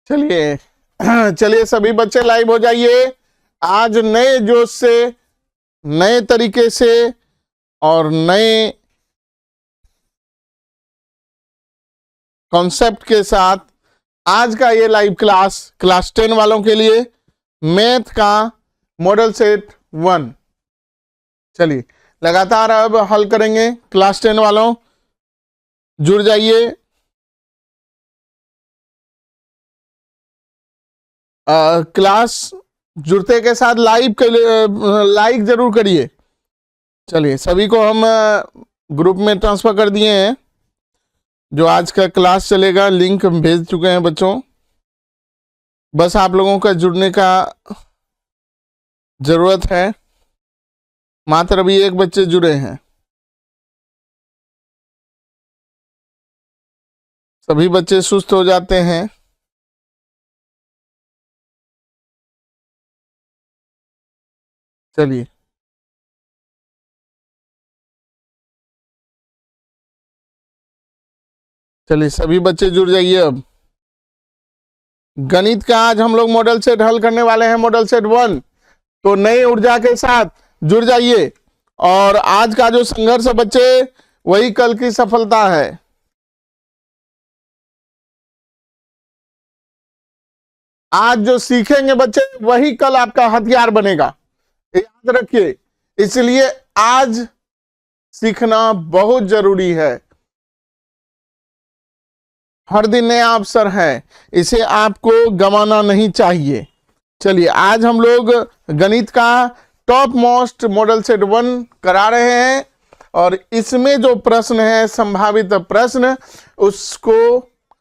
चलिए चलिए सभी बच्चे लाइव हो जाइए। आज नए जोश से, नए तरीके से और नए कॉन्सेप्ट के साथ आज का ये लाइव क्लास 10 वालों के लिए मैथ का मॉडल सेट 1। चलिए लगातार अब हल करेंगे। क्लास 10 वालों जुड़ जाइए। क्लास जुड़ते के साथ लाइक जरूर करिए। चलिए सभी को हम ग्रुप में ट्रांसफर कर दिए हैं। जो आज का क्लास चलेगा लिंक हम भेज चुके हैं बच्चों। बस आप लोगों का जुड़ने का जरूरत है। मात्र अभी एक बच्चे जुड़े हैं। सभी बच्चे सुस्त हो जाते हैं। चलिए चलिए सभी बच्चे जुड़ जाइए। अब गणित का आज हम लोग मॉडल सेट हल करने वाले हैं, मॉडल सेट 1। तो नई ऊर्जा के साथ जुड़ जाइए। और आज का जो संघर्ष है बच्चे, वही कल की सफलता है। आज जो सीखेंगे बच्चे, वही कल आपका हथियार बनेगा, याद रखिए। इसलिए आज सीखना बहुत जरूरी है। हर दिन नया अवसर है, इसे आपको गंवाना नहीं चाहिए। चलिए आज हम लोग गणित का टॉप मोस्ट मॉडल सेट 1 करा रहे हैं। और इसमें जो प्रश्न है, संभावित प्रश्न, उसको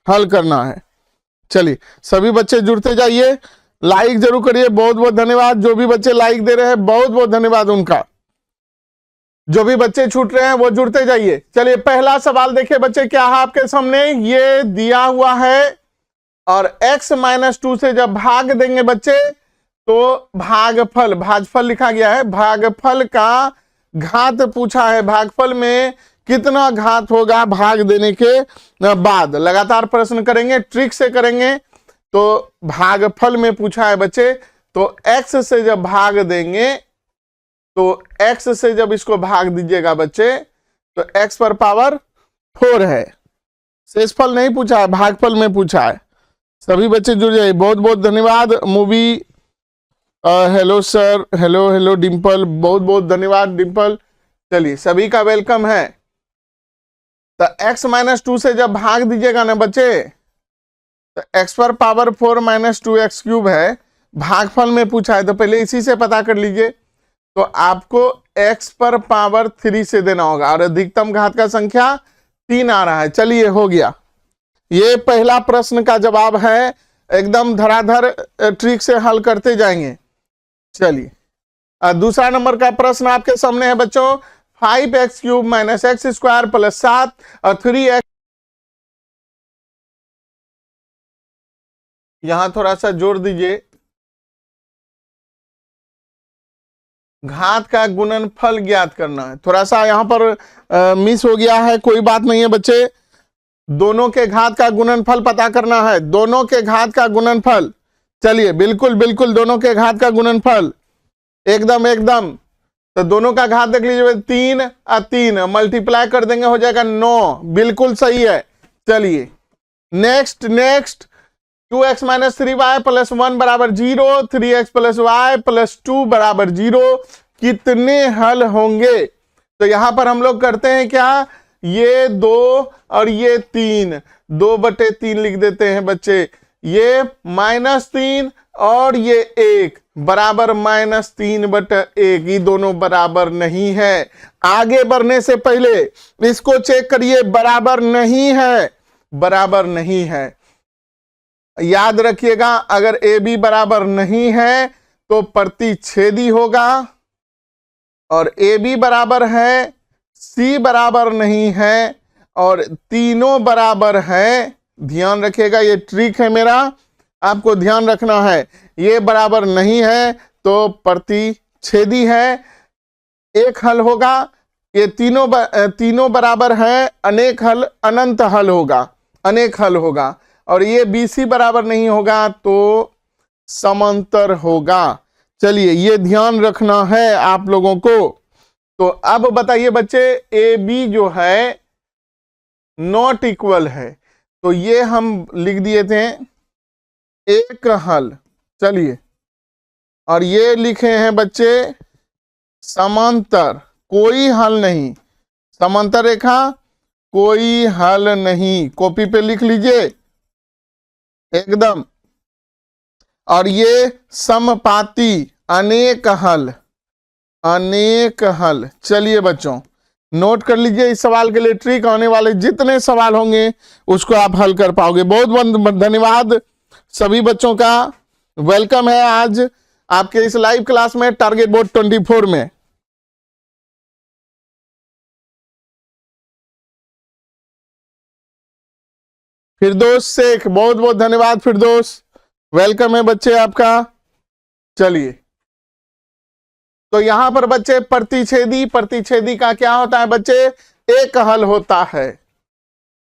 हल करना है। चलिए सभी बच्चे जुड़ते जाइए। लाइक जरूर करिए। बहुत बहुत धन्यवाद। जो भी बच्चे लाइक दे रहे हैं, बहुत बहुत धन्यवाद उनका। जो भी बच्चे छूट रहे हैं वो जुड़ते जाइए। चलिए पहला सवाल देखिए बच्चे, क्या है आपके सामने। ये दिया हुआ है और x-2 से जब भाग देंगे बच्चे, तो भागफल लिखा गया है। भागफल का घात पूछा है। भागफल में कितना घात होगा भाग देने के बाद। लगातार प्रश्न करेंगे, ट्रिक से करेंगे। तो भागफल में पूछा है बच्चे, तो x से जब भाग देंगे, तो x से जब इसको भाग दीजिएगा बच्चे, तो x पर पावर 4 है। शेषफल नहीं पूछा है, भागफल में पूछा है। सभी बच्चे जुड़ जाइए। बहुत बहुत धन्यवाद। Movie hello sir, hello Dimple, बहुत बहुत धन्यवाद डिंपल। चलिए सभी का वेलकम है। तो x-2 से जब भाग दीजिएगा ना बच्चे, तो x पर पावर 4 - 2x क्यूब है। भागफल में पूछा है, तो पहले इसी से पता कर लीजिए। तो आपको x पर पावर 3 से देना होगा। और अधिकतम घात का संख्या 3 आ रहा है। चलिए हो गया। ये पहला प्रश्न का जवाब है। एकदम धराधर ट्रिक से हल करते जाएंगे। चलिए दूसरा नंबर का प्रश्न आपके सामने है बच्चों। 5x³ - x² + 7 और 3x। यहां थोड़ा सा जोड़ दीजिए। घात का गुणनफल ज्ञात करना है। थोड़ा सा यहां पर मिस हो गया है, कोई बात नहीं है बच्चे। दोनों के घात का गुणनफल पता करना है। दोनों के घात का गुणनफल। चलिए बिल्कुल दोनों के घात का गुणनफल एकदम। तो दोनों का घात देख लीजिए। 3 और 3 मल्टीप्लाई कर देंगे, हो जाएगा 9। बिल्कुल सही है। चलिए next 2x - 3y + 1 = 0, 3x + y + 2 = 0। कितने हल होंगे? तो यहां पर हम लोग करते हैं क्या, ये 2 और ये 3, 2/3 लिख देते हैं बच्चे। ये -3 और ये 1 बराबर -3/1। ये दोनों बराबर नहीं है। आगे बढ़ने से पहले इसको चेक करिए, बराबर नहीं है। याद रखिएगा, अगर AB बराबर नहीं है तो प्रतिच्छेदी होगा। और AB बराबर है, C बराबर नहीं है, और तीनों बराबर है। ध्यान रखिएगा, ये ट्रिक है मेरा, आपको ध्यान रखना है। ये बराबर नहीं है तो प्रतिच्छेदी है। एक हल होगा। ये तीनों बराबर है, अनेक हल, अनंत हल होगा, अनेक हल होगा। और ये BC बराबर नहीं होगा तो समांतर होगा। चलिए ये ध्यान रखना है आप लोगों को। तो अब बताइए बच्चे, AB जो है नॉट इक्वल है, तो ये हम लिख दिए थे एक हल। चलिए, और ये लिखे हैं बच्चे समांतर, कोई हल नहीं, समांतर रेखा कोई हल नहीं, कॉपी पे लिख लीजिए एकदम। और ये समपाती अनेक हल, अनेक हल। चलिए बच्चों नोट कर लीजिए इस सवाल के लिए ट्रिक, आने वाले जितने सवाल होंगे उसको आप हल कर पाओगे। बहुत बहुत धन्यवाद सभी बच्चों का, वेलकम है आज आपके इस लाइव क्लास में टारगेट बोर्ड 24 में। फिरदौस शेख, बहुत बहुत धन्यवाद फिरदौस, वेलकम है बच्चे आपका। चलिए, तो यहां पर बच्चे प्रतिच्छेदी, प्रतिच्छेदी का क्या होता है बच्चे? एक हल होता है।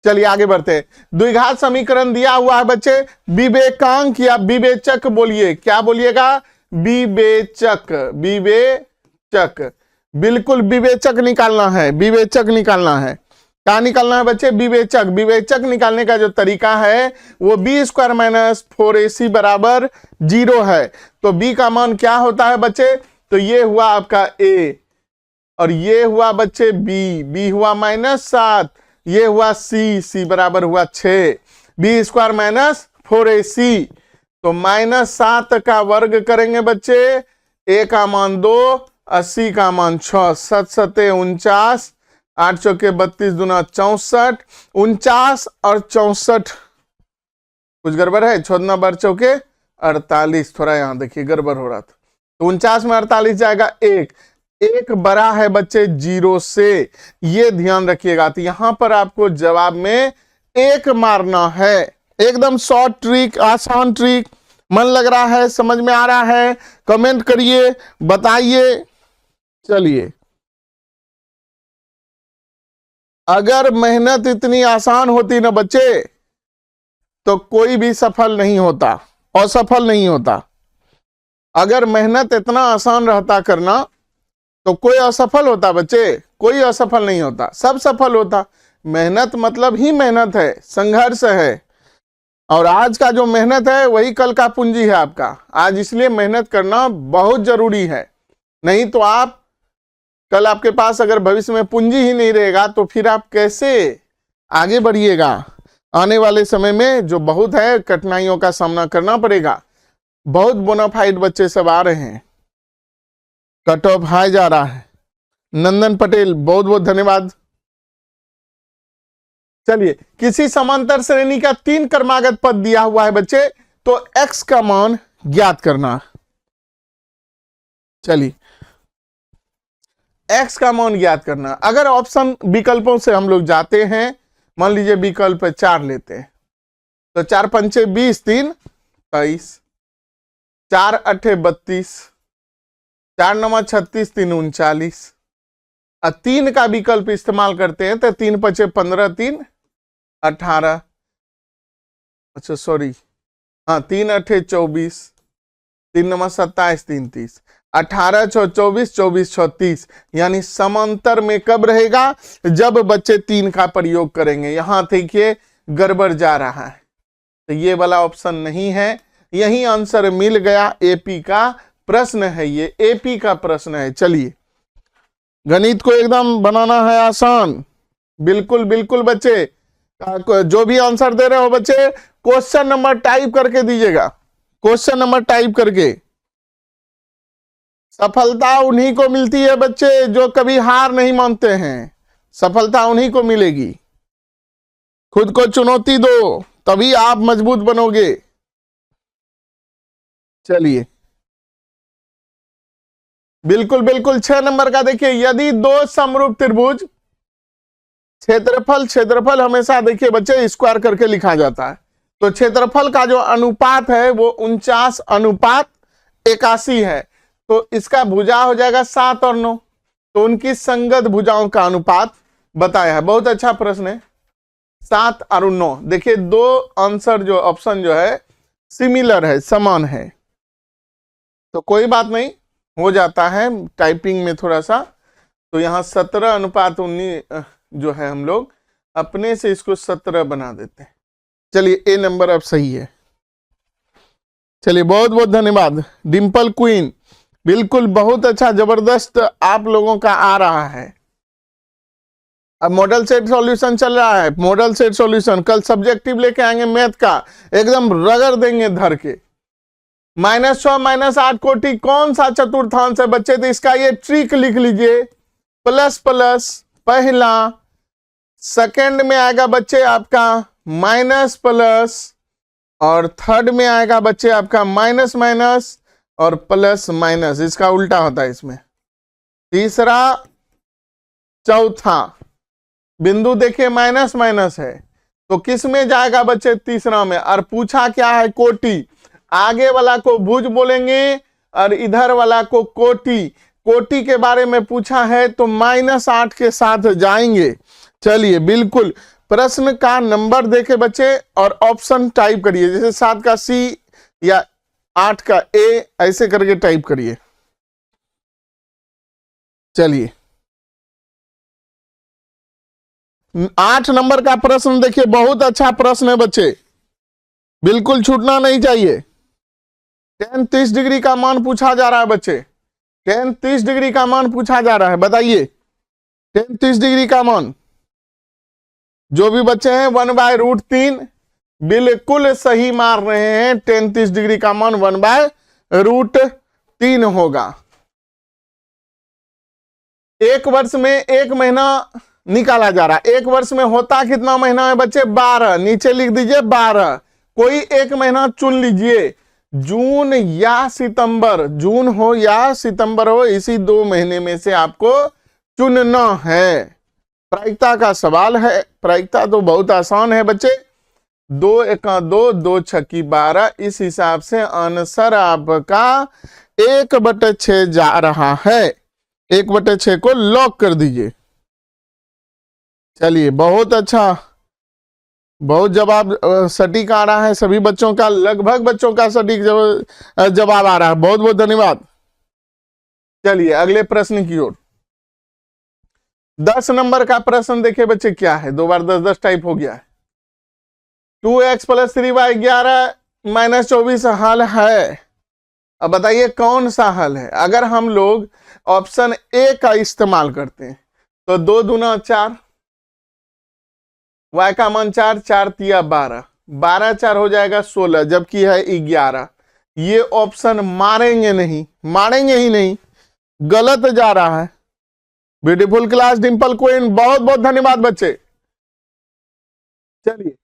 चलिए आगे बढ़ते। द्विघात समीकरण दिया हुआ है बच्चे, विवेकांक या विवेचक बोलिए, क्या बोलिएगा? विवेचक, विवेचक, बिल्कुल विवेचक निकालना है, विवेचक निकालना है। क्या निकालना है बच्चे? विवेचक। विवेचक निकालने का जो तरीका है वो b² - 4ac बराबर 0 है। तो b का मान क्या होता है बच्चे? तो ये हुआ आपका a, और ये हुआ बच्चे b, b हुआ -7, ये हुआ c, c बराबर हुआ 6, b² - 4ac। तो -7 का वर्ग करेंगे बच्चे, a का मान 2, 80 का मान 6, 7 7 49, 8 चौके 32 दूना 64, 49 और 64 कुछ गड़बड़ है, 14 बार चौके 48, थोड़ा यहां देखिए गड़बड़ हो रहा था। तो 49 में 48 जाएगा 1, 1 बड़ा है बच्चे 0 से, ये ध्यान रखिएगा। तो यहां पर आपको जवाब में 1 मारना है। एकदम शॉर्ट ट्रिक, आसान ट्रिक। मन लग रहा है, समझ में आ रहा है? कमेंट करिए, बताइए। चलिए, अगर मेहनत इतनी आसान होती ना बच्चे तो कोई भी सफल नहीं होता, असफल नहीं होता। अगर मेहनत इतना आसान रहता करना तो कोई असफल होता बच्चे? कोई असफल नहीं होता, सब सफल होता। मेहनत मतलब ही मेहनत है, संघर्ष है, और आज का जो मेहनत है वही कल का पूंजी है आपका। आज इसलिए मेहनत करना बहुत जरूरी है, नहीं तो आप कल आपके पास अगर भविष्य में पूंजी ही नहीं रहेगा तो फिर आप कैसे आगे बढ़िएगा? आने वाले समय में जो बहुत है कठिनाइयों का सामना करना पड़ेगा। बहुत बोनाफाइड बच्चे सब आ रहे हैं, कट ऑफ हाई जा रहा है। नंदन पटेल, बहुत बहुत धन्यवाद। चलिए, किसी समांतर श्रेणी का 3 क्रमागत पद दिया हुआ है बच्चे, तो x का मान ज्ञात करना। चलिए, x का मान ज्ञात करना। अगर ऑप्शन विकल्पों से हम लोग जाते हैं, मान लीजिए विकल्प 4 लेते हैं, तो 4 पंचे 20, 3 23, 4 8 32, 4 9 36, 3 39। 3 का विकल्प इस्तेमाल करते हैं तो 3 5 15, 3 18, अच्छा सॉरी, हाँ 3 8 24, 3 9 27, 3 30, 18 6 24, 24 6 30। यानी समांतर में कब रहेगा? जब बच्चे 3 का प्रयोग करेंगे। यहां देखिए गड़बड़ जा रहा है, तो ये वाला ऑप्शन नहीं है। यही आंसर मिल गया, एपी का प्रश्न है, ये एपी का प्रश्न है। चलिए, गणित को एकदम बनाना है आसान, बिल्कुल बिल्कुल बच्चे। जो भी आंसर दे रहे हो बच्चे, क्वेश्चन नंबर टाइप करके दीजिएगा, क्वेश्चन नंबर टाइप करके। सफलता उन्हीं को मिलती है बच्चे जो कभी हार नहीं मानते हैं, सफलता उन्हीं को मिलेगी। खुद को चुनौती दो, तभी आप मजबूत बनोगे। चलिए, बिल्कुल बिल्कुल 6 नंबर का देखिए, यदि 2 समरूप त्रिभुज, क्षेत्रफल हमेशा देखिए बच्चे स्क्वायर करके लिखा जाता है, तो क्षेत्रफल का जो अनुपात है वो 49:81 है। तो इसका भुजा हो जाएगा 7 और 9, तो उनकी संगत भुजाओं का अनुपात बताया है। बहुत अच्छा प्रश्न है। 7 और 9, देखिए दो आंसर जो ऑप्शन जो है सिमिलर है, समान है, तो कोई बात नहीं, हो जाता है टाइपिंग में थोड़ा सा। तो यहाँ 17:19 जो है हम लोग अपने से इसको 17 बना देते हैं। चलिए ए नंबर अब सही है। चलिए बहुत बहुत धन्यवाद डिम्पल क्वीन, बिल्कुल बहुत अच्छा, जबरदस्त आप लोगों का आ रहा है। अब मॉडल सेट सॉल्यूशन चल रहा है, मॉडल सेट सॉल्यूशन, कल सब्जेक्टिव लेके आएंगे मैथ का, एकदम रगड़ देंगे धर के। -6 -8 कोटि कौन सा चतुर्थांश है बच्चे? तो इसका ये ट्रिक लिख लीजिए, प्लस प्लस पहला, सेकंड में आएगा बच्चे आपका माइनस प्लस, और थर्ड में आएगा बच्चे आपका माइनस माइनस और प्लस माइनस, इसका उल्टा होता है इसमें। तीसरा, चौथा बिंदु देखिए माइनस माइनस है, तो किस में जाएगा बच्चे? तीसरा में। और पूछा क्या है? कोटि, आगे वाला को भुज बोलेंगे और इधर वाला को कोटि। कोटि के बारे में पूछा है तो -8 के साथ जाएंगे। चलिए बिल्कुल, प्रश्न का नंबर देखे बच्चे और ऑप्शन टाइप करिए, जैसे 7 का सी या 8 का ए, ऐसे करके टाइप करिए। चलिए 8 नंबर का प्रश्न देखिए, बहुत अच्छा प्रश्न है बच्चे, बिल्कुल छूटना नहीं चाहिए। tan 30 डिग्री का मान पूछा जा रहा है बच्चे, tan 30 डिग्री का मान पूछा जा रहा है, बताइए tan 30 डिग्री का मान। जो भी बच्चे हैं 1/√3 बिल्कुल सही मार रहे हैं, tan 30 डिग्री का मान 1/√3 होगा। एक वर्ष में एक महीना निकाला जा रहा है, एक वर्ष में होता कितना महीना है बच्चे? 12, नीचे लिख दीजिए 12। कोई एक महीना चुन लीजिए, जून या सितंबर, जून हो या सितंबर हो, इसी 2 महीने में से आपको चुनना है। प्रायिकता का सवाल है, प्रायिकता तो बहुत आसान है बच्चे, 2 एका 2, 2 छक्की 12, इस हिसाब से आंसर आपका 1/6 जा रहा है। 1/6 को लॉक कर दीजिए। चलिए बहुत अच्छा, बहुत जवाब सटीक आ रहा है, सभी बच्चों का, लगभग बच्चों का सटीक जवाब आ रहा है, बहुत बहुत धन्यवाद। चलिए अगले प्रश्न की ओर। 10 नंबर का प्रश्न देखिए बच्चे, क्या है? 2 बार 10 10 टाइप हो गया है। 2x + 3y 11 - 24 हल है। अब बताइए कौन सा हल है? अगर हम लोग ऑप्शन ए का इस्तेमाल करते हैं तो 2 दूना 4, y का मान 4, 4 तिया 12, 12 4 हो जाएगा 16, जबकि है 11। ये ऑप्शन मारेंगे नहीं, मारेंगे ही नहीं, गलत जा रहा है। ब्यूटीफुल क्लास डिम्पल क्वीन, बहुत बहुत धन्यवाद बच्चे। चलिए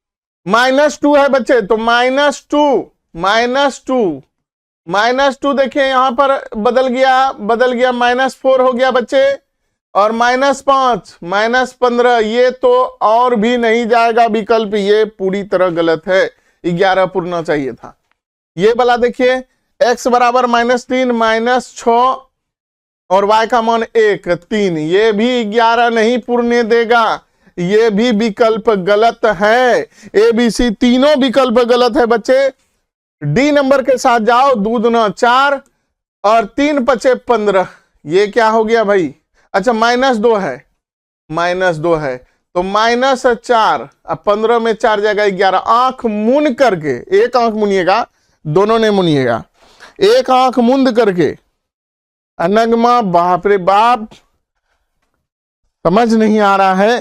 -2 है बच्चे, तो -2 -2 देखिए यहां पर बदल गया -4 हो गया बच्चे, और -5 -15, ये तो और भी नहीं जाएगा विकल्प, ये पूरी तरह गलत है, 11 पूरना चाहिए था। ये वाला देखिए x बराबर -3 -6 और y का मान 1 3, ये भी 11 नहीं पूरने देगा, ये भी विकल्प गलत है। ए बी सी तीनों विकल्प गलत है बच्चे। डी नंबर के साथ जाओ, 2 दूना 4 और 3 5 15, ये क्या हो गया भाई? अच्छा -2 है, -2 है तो -4, अब 15 में 4 जाएगा 11। आंख मूंद करके, एक आंख मुनिएगा, दोनों ने मुनिएगा, एक आंख मूंद करके। अनगमा, बाप रे बाप, समझ नहीं आ रहा है।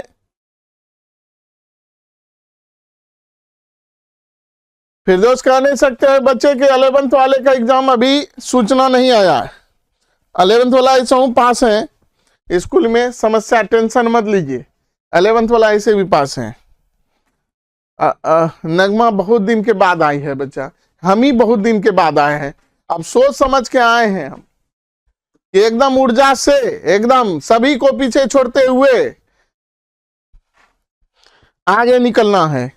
फिर दोस्त कह नहीं सकते हैं बच्चे के 11th वाले का एग्जाम अभी सूचना नहीं आया है। 11th वाला ऐसा हूं पास है स्कूल में, समस्या टेंशन मत लीजिए, 11th वाला ऐसे भी पास है। नगमा बहुत दिन के बाद आई है बच्चा, हम ही बहुत दिन के बाद आए हैं, अब सोच समझ के आए हैं हम, एकदम ऊर्जा से, एकदम सभी को पीछे छोड़ते हुए आगे निकलना है।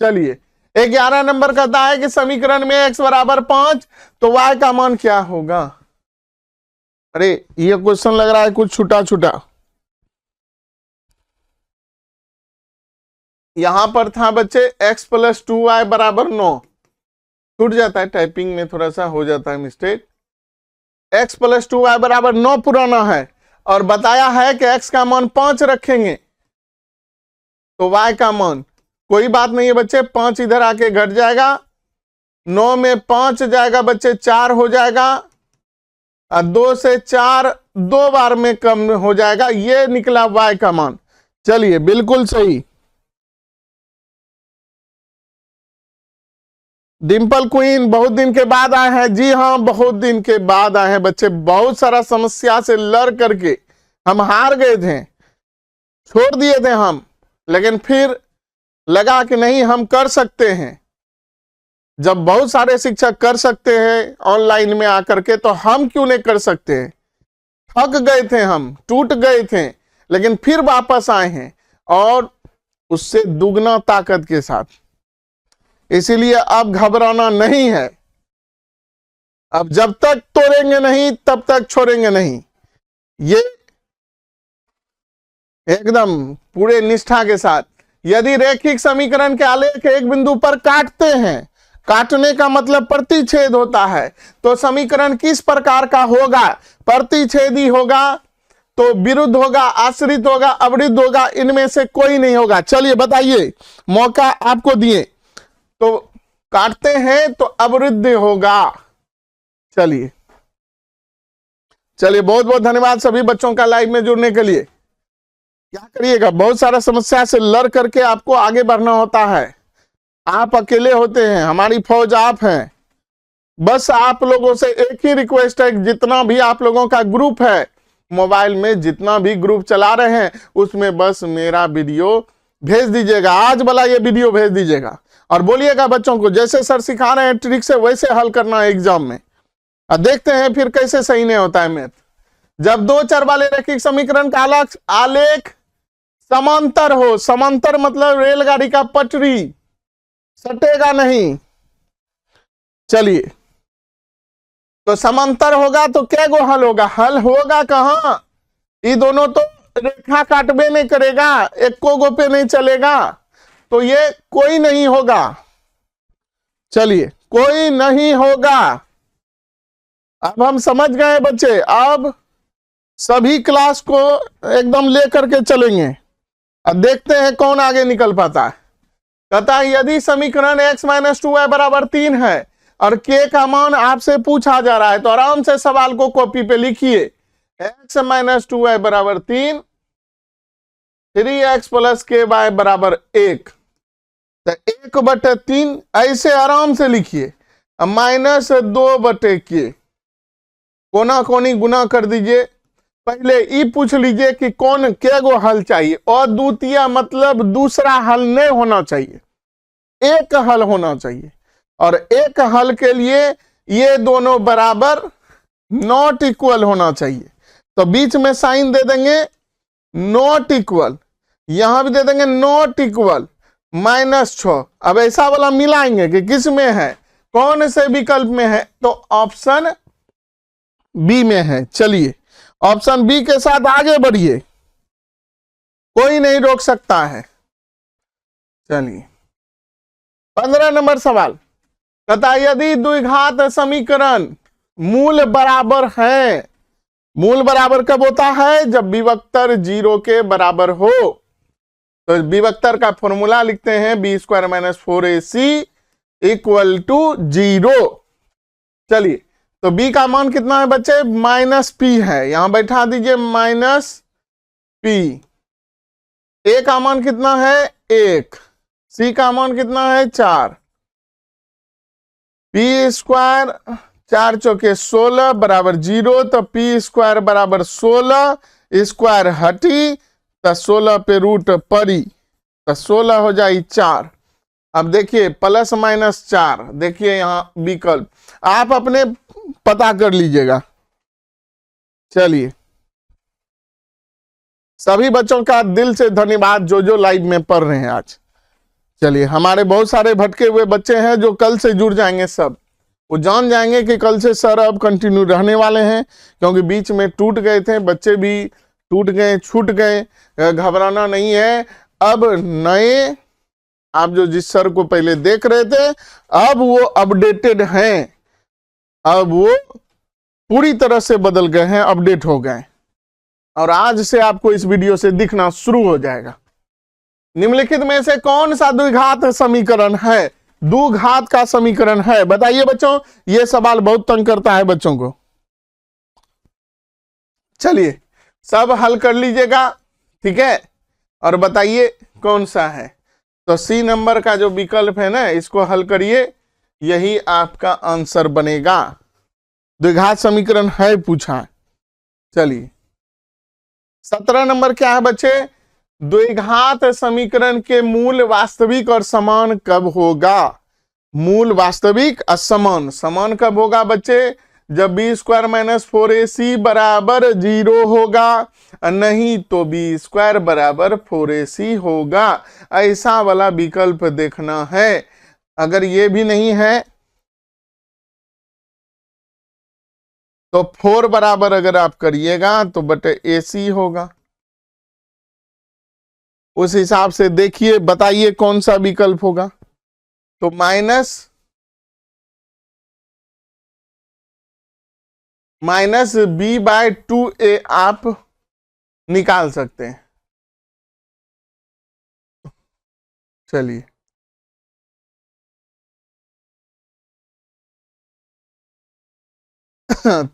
चलिए 11 नंबर कहता है कि समीकरण में x बराबर 5 तो y का मान क्या होगा? अरे ये क्वेश्चन लग रहा है कुछ छूटा छूटा। यहां पर था बच्चे x प्लस 2y बराबर 9, छूट जाता है टाइपिंग में, थोड़ा सा हो जाता है मिस्टेक। x प्लस 2y बराबर 9 पुराना है और बताया है कि x का मान 5 रखेंगे तो y का मान, कोई बात नहीं है बच्चे, 5 इधर आके घट जाएगा, 9 में 5 जाएगा बच्चे, 4 हो जाएगा, और 2 से 4 2 बार में कम हो जाएगा, ये निकला y का मान। चलिए बिल्कुल सही। डिंपल क्वीन बहुत दिन के बाद आए हैं, जी हाँ बहुत दिन के बाद आए हैं बच्चे, बहुत सारा समस्या से लड़ करके हम हार गए थे, छोड़ दिए थे हम, लेकिन फिर लगा कि नहीं हम कर सकते हैं। जब बहुत सारे शिक्षक कर सकते हैं ऑनलाइन में आकर के, तो हम क्यों नहीं कर सकते हैं। थक गए थे हम, टूट गए थे, लेकिन फिर वापस आए हैं और उससे दुगना ताकत के साथ। इसीलिए अब घबराना नहीं है, अब जब तक तोड़ेंगे नहीं तब तक छोड़ेंगे नहीं, ये एकदम पूरे निष्ठा के साथ। यदि रैखिक समीकरण के आलेख एक बिंदु पर काटते हैं, काटने का मतलब प्रतिच्छेद होता है, तो समीकरण किस प्रकार का होगा, प्रतिच्छेदी होगा, तो विरुद्ध होगा, आश्रित होगा, अवरुद्ध होगा, इनमें से कोई नहीं होगा। चलिए बताइए, मौका आपको दिए, तो काटते हैं तो अवरुद्ध होगा। चलिए चलिए, बहुत बहुत धन्यवाद सभी बच्चों का लाइव में जुड़ने के लिए। क्या करिएगा, बहुत सारा समस्या से लड़ करके आपको आगे बढ़ना होता है, आप अकेले होते हैं, हमारी फौज आप हैं। बस आप लोगों से एक ही रिक्वेस्ट है, जितना भी आप लोगों का ग्रुप है मोबाइल में, जितना भी ग्रुप चला रहे हैं उसमें बस मेरा वीडियो भेज दीजिएगा, आज वाला ये वीडियो भेज दीजिएगा और बोलिएगा बच्चों को जैसे सर सिखा रहे हैं ट्रिक से वैसे हल करना है एग्जाम में, और देखते हैं फिर कैसे सही नहीं होता है मैथ। जब दो चर वाले रैखिक समीकरण का आलेख समांतर हो, समांतर मतलब रेलगाड़ी का पटरी, सटेगा नहीं। चलिए, तो समांतर होगा तो क्या गो हल होगा, हल होगा कहां, ये दोनों तो रेखा काटबे नहीं करेगा, एक को गो पे नहीं चलेगा, तो ये कोई नहीं होगा। चलिए, कोई नहीं होगा। अब हम समझ गए बच्चे, अब सभी क्लास को एकदम लेकर के चलेंगे, अब देखते हैं कौन आगे निकल पाता है। कहता है यदि समीकरण x माइनस 2y बराबर 3 है और k का मान आपसे पूछा जा रहा है, तो आराम से सवाल को कॉपी पे लिखिए, x माइनस 2y बराबर 3, 3x प्लस k y बराबर 1, तो 1/3 ऐसे आराम से लिखिए, माइनस 2/k, कोना कोनी गुना कर दीजिए। पहले ये पूछ लीजिए कि कौन क्या गो हल चाहिए, और द्वितीय मतलब दूसरा हल नहीं होना चाहिए, एक हल होना चाहिए, और एक हल के लिए ये दोनों बराबर नॉट इक्वल होना चाहिए, तो बीच में साइन दे देंगे नॉट इक्वल, यहां भी दे देंगे नॉट इक्वल, -6। अब ऐसा वाला मिलाएंगे कि किस में है, कौन से विकल्प में है, तो ऑप्शन बी में है। चलिए ऑप्शन बी के साथ आगे बढ़िए, कोई नहीं रोक सकता है। चलिए 15 नंबर सवाल, कहता यदि द्विघात समीकरण मूल बराबर है, मूल बराबर कब होता है, जब विभक्तर 0 के बराबर हो, तो विभक्तर का फॉर्मूला लिखते हैं b² - 4ac = 0। चलिए, तो b का मान कितना है बच्चे, -p है, यहां बैठा दीजिए -p, a का मान कितना है 1, c का मान कितना है 4, p² 4 चौके 16 बराबर 0, तो p² बराबर 16, स्क्वायर हटी तो 16 पे रूट पड़ी, तो 16 हो जाए 4। अब देखिए +- 4, देखिए यहां विकल्प आप अपने पता कर लीजिएगा। चलिए, सभी बच्चों का दिल से धन्यवाद जो लाइव में पढ़ रहे हैं आज। चलिए, हमारे बहुत सारे भटके हुए बच्चे हैं जो कल से जुड़ जाएंगे, सब वो जान जाएंगे कि कल से सर अब कंटिन्यू रहने वाले हैं, क्योंकि बीच में टूट गए थे, बच्चे भी टूट गए, छूट गए, घबराना नहीं है। अब नए आप जो जिस सर को पहले देख रहे थे, अब वो अपडेटेड हैं, अब वो पूरी तरह से बदल गए हैं, अपडेट हो गए, और आज से आपको इस वीडियो से दिखना शुरू हो जाएगा। निम्नलिखित में से कौन सा द्विघात समीकरण है, द्विघात का समीकरण है, बताइए बच्चों। यह सवाल बहुत तंग करता है बच्चों को। चलिए सब हल कर लीजिएगा, ठीक है, और बताइए कौन सा है। तो सी नंबर का जो विकल्प है ना, इसको हल करिए, यही आपका आंसर बनेगा। द्विघात समीकरण है पूछा। चलिए 17 नंबर क्या है बच्चे, द्विघात समीकरण के मूल वास्तविक और समान कब होगा। मूल वास्तविक और समान, समान कब होगा बच्चे, जब बी स्क्वायर माइनस 4ac बराबर 0 होगा, नहीं तो बी स्क्वायर बराबर 4ac होगा। ऐसा वाला विकल्प देखना है। अगर ये भी नहीं है तो 4 बराबर अगर आप करिएगा तो बटे ac होगा। उस हिसाब से देखिए, बताइए कौन सा विकल्प होगा। तो माइनस b/2a आप निकाल सकते हैं। चलिए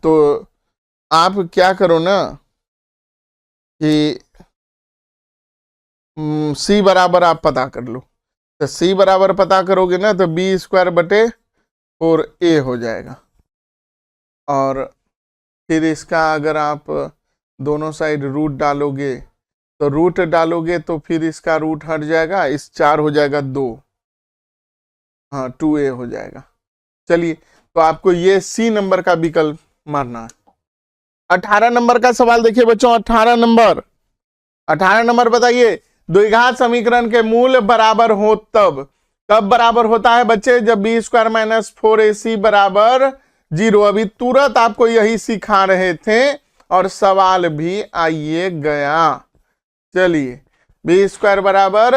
तो आप क्या करो ना कि सी बराबर आप पता कर लो। तो सी बराबर पता करोगे ना तो बी स्क्वायर बटे 4a हो जाएगा, और फिर इसका अगर आप दोनों साइड रूट डालोगे तो रूट डालोगे तो फिर इसका रूट हट जाएगा, इस 4 हो जाएगा 2, हाँ 2a हो जाएगा। चलिए तो आपको ये सी नंबर का विकल्प मारना है। 18 नंबर का सवाल देखिए बच्चों, 18 नंबर बताइए, द्विघात समीकरण के मूल बराबर हो तब, कब बराबर होता है बच्चे, जब बी स्क्वायर माइनस 4ac बराबर 0। अभी तुरंत आपको यही सिखा रहे थे और सवाल भी आइए गया। चलिए बी स्क्वायर बराबर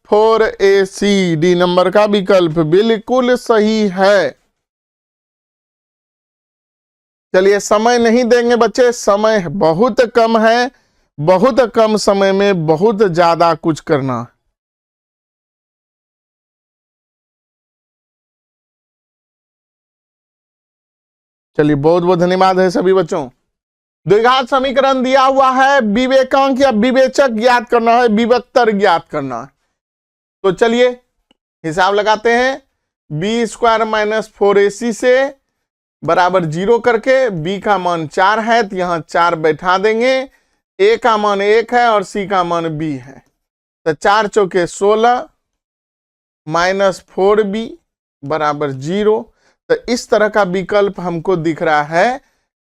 4ac, डी नंबर का विकल्प बिल्कुल सही है। चलिए समय नहीं देंगे बच्चे, समय बहुत कम है, बहुत कम समय में बहुत ज्यादा कुछ करना। चलिए बहुत बहुत धन्यवाद है सभी बच्चों। द्विघात समीकरण दिया हुआ है, विवेकांक या विवेचक ज्ञात करना है, विवक्तर ज्ञात करना है। तो चलिए हिसाब लगाते हैं। बी स्क्वायर माइनस 4ac से बराबर 0 करके, b का मान 4 है तो यहां 4 बैठा देंगे, a का मान 1 है और c का मान b है, तो 4 चौके 16 माइनस 4b बराबर 0। तो इस तरह का विकल्प हमको दिख रहा है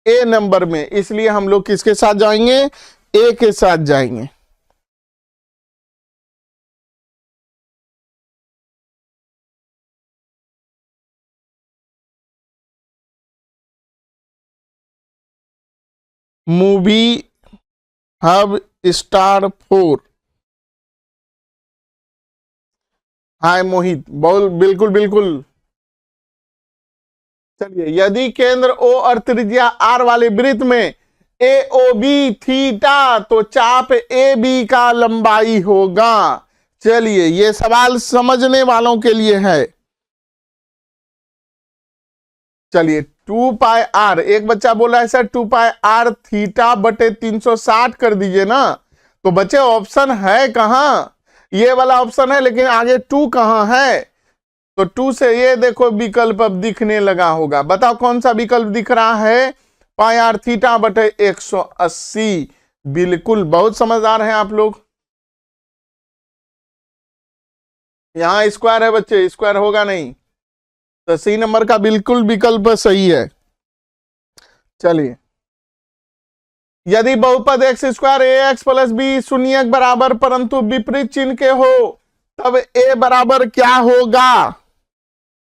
ए नंबर में, इसलिए हम लोग किसके साथ जाएंगे, ए के साथ जाएंगे। मूवी हब स्टार 4, हाय मोहित, बोल बिल्कुल बिल्कुल। चलिए यदि केंद्र ओ और त्रिज्या आर वाले वृत्त में ए ओ बी थीटा, तो चाप ए बी का लंबाई होगा। चलिए ये सवाल समझने वालों के लिए है। चलिए 2πr, एक बच्चा बोला है सर 2πr थीटा बटे 360 कर दीजिए ना। तो बच्चे ऑप्शन है कहां, ये वाला ऑप्शन है, लेकिन आगे 2 कहां है। तो 2 से ये देखो विकल्प अब दिखने लगा होगा, बताओ कौन सा विकल्प दिख रहा है, πr थीटा बटे 180। बिल्कुल बहुत समझदार हैं आप लोग। यहां स्क्वायर है बच्चे, स्क्वायर होगा नहीं, तो सी नंबर का बिल्कुल विकल्प सही है। चलिए यदि बहुपद एक्स स्क्वायर ए एक्स प्लस बी शून्य बराबर परंतु विपरीत चिन्ह के हो, तब ए बराबर क्या होगा।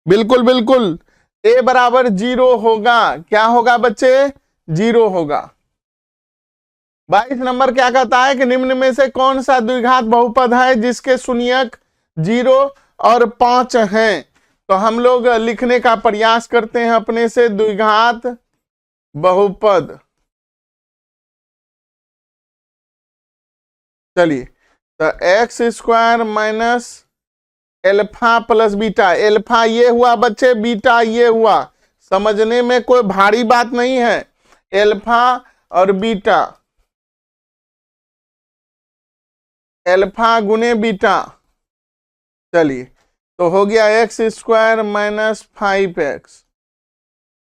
बिल्कुल बिल्कुल, ए बराबर 0 होगा। क्या होगा बच्चे, 0 होगा। 22 नंबर क्या कहता है कि निम्न में से कौन सा द्विघात बहुपद है जिसके शून्यक 0 और 5 हैं, तो हम लोग लिखने का प्रयास करते हैं अपने से द्विघात बहुपद। चलिए, तो x square minus alpha plus beta, alpha ये हुआ बच्चे, बीटा ये हुआ, समझने में कोई भारी बात नहीं है। एल्फा और बीटा, एल्फा गुने बीटा। चलिए, तो हो गया x square minus 5x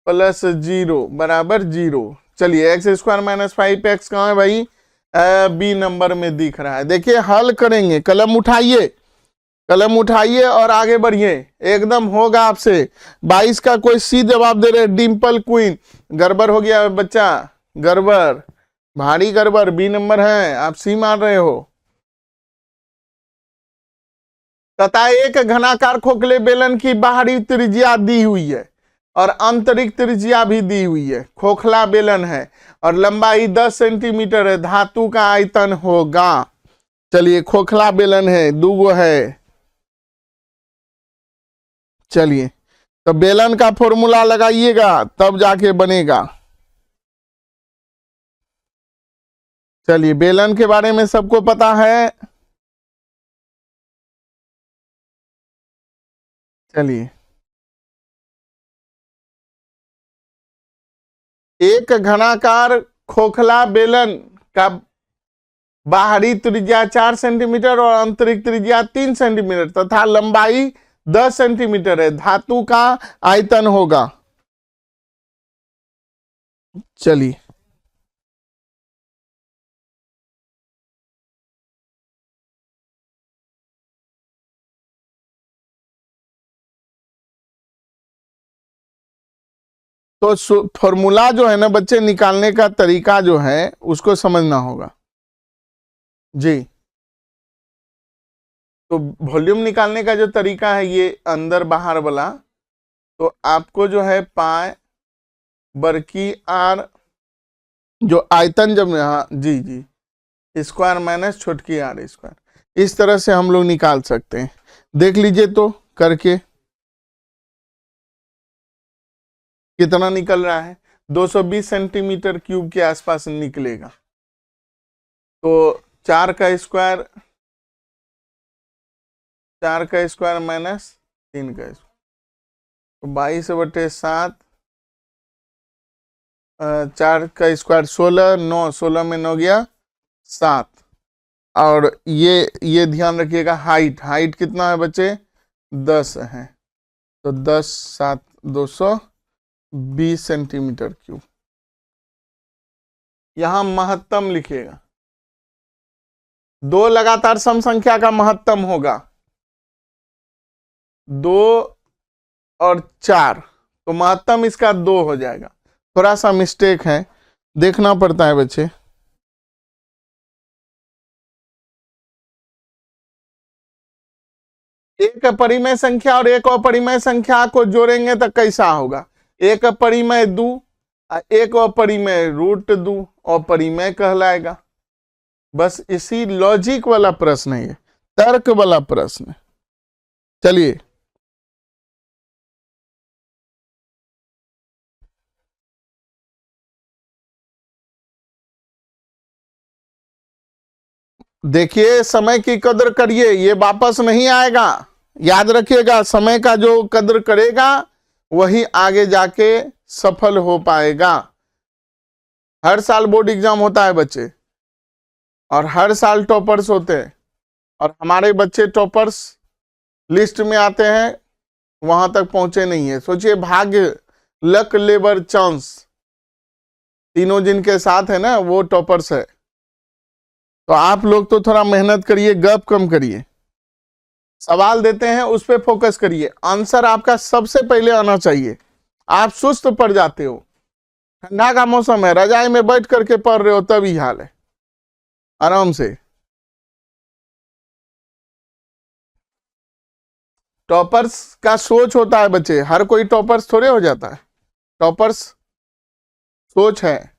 plus 0 बराबर 0। चलिए, एक्स स्क्वायर माइनस 5x कहाँ है भाई? बी नंबर में दिख रहा है। देखिए हल करेंगे, कलम उठाइए, कलम उठाइए और आगे बढ़िए, एकदम होगा आपसे। 22 का कोई सी जवाब दे रहे, डिम्पल क्वीन। गड़बड़ हो गया बच्चा, गड़बड़, भारी गड़बड़, बी नंबर है, आप सी मार रहे हो। तथा एक घनाकार खोखले बेलन की बाहरी त्रिज्या दी हुई है और आंतरिक त्रिज्या भी दी हुई है। खोखला बेलन है और लंबाई 10 सेंटीमीटर है, धातु का आयतन होगा। चलिए, खोखला बेलन है, दूगो है। चलिए, तो बेलन का फॉर्मूला लगाइएगा तब जाके बनेगा। चलिए, बेलन के बारे में सबको पता है। चलिए, एक घनाकार खोखला बेलन का बाहरी त्रिज्या 4 सेंटीमीटर और आंतरिक त्रिज्या 3 सेंटीमीटर तथा लंबाई 10 सेंटीमीटर है, धातु का आयतन होगा। चलिए, तो फॉर्मूला जो है ना बच्चे, निकालने का तरीका जो है उसको समझना होगा जी। तो वॉल्यूम निकालने का जो तरीका है ये अंदर बाहर वाला, तो आपको जो है पाई बरकी आर, जो आयतन जब, हाँ जी जी, स्क्वायर माइनस छोटकी आर स्क्वायर, इस तरह से हम लोग निकाल सकते हैं। देख लीजिए तो करके कितना निकल रहा है, 220 सेंटीमीटर क्यूब के आसपास निकलेगा। तो 4 का स्क्वायर, 4 का स्क्वायर माइनस 3 का स्क्वायर, तो 22/7, 4 का स्क्वायर 16, 9, 16 में 9 गया 7। और ये ध्यान रखिएगा, हाइट, हाइट कितना है बच्चे? 10 है, तो 10 7 220 सेंटीमीटर क्यूब। यहां महत्तम लिखिएगा, 2 लगातार सम संख्या का महत्तम होगा, 2 और 4, तो महत्तम इसका 2 हो जाएगा। थोड़ा सा मिस्टेक है, देखना पड़ता है बच्चे। एक परिमेय संख्या और एक अपरिमेय संख्या को जोड़ेंगे तो कैसा होगा? एक परिमेय 2, एक अपरिमेय √2, अपरिमेय कहलाएगा। बस इसी लॉजिक वाला प्रश्न है ये, तर्क वाला प्रश्न। चलिए, देखिए समय की कदर करिए, ये वापस नहीं आएगा, याद रखिएगा। समय का जो कदर करेगा वही आगे जाके सफल हो पाएगा। हर साल बोर्ड एग्जाम होता है बच्चे, और हर साल टॉपर्स होते हैं, और हमारे बच्चे टॉपर्स लिस्ट में आते हैं, वहां तक पहुंचे नहीं है। सोचिए, भाग्य, लक, लेबर, चांस, तीनों जिनके साथ है ना वो टॉपर्स है। तो आप लोग तो थोड़ा मेहनत करिए, गप कम करिए, सवाल देते हैं उस पर फोकस करिए, आंसर आपका सबसे पहले आना चाहिए। आप सुस्त पड़ जाते हो, ठंडा का मौसम है, रजाई में बैठ करके पढ़ रहे हो तभी हाल है, आराम से। टॉपर्स का सोच होता है बच्चे, हर कोई टॉपर्स थोड़े हो जाता है, टॉपर्स सोच है।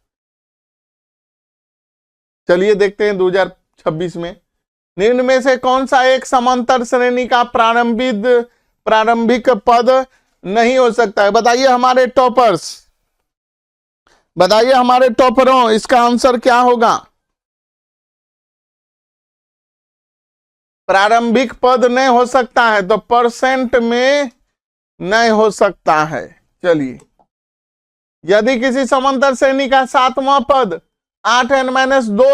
चलिए देखते हैं 2026 में निम्न में से कौन सा एक समांतर श्रेणी का प्रारंभिक पद नहीं हो सकता है? बताइए हमारे टॉपर्स, बताइए हमारे टॉपरों, इसका आंसर क्या होगा? प्रारंभिक पद नहीं हो सकता है तो परसेंट में नहीं हो सकता है। चलिए, यदि किसी समांतर श्रेणी का सातवां पद 8n-2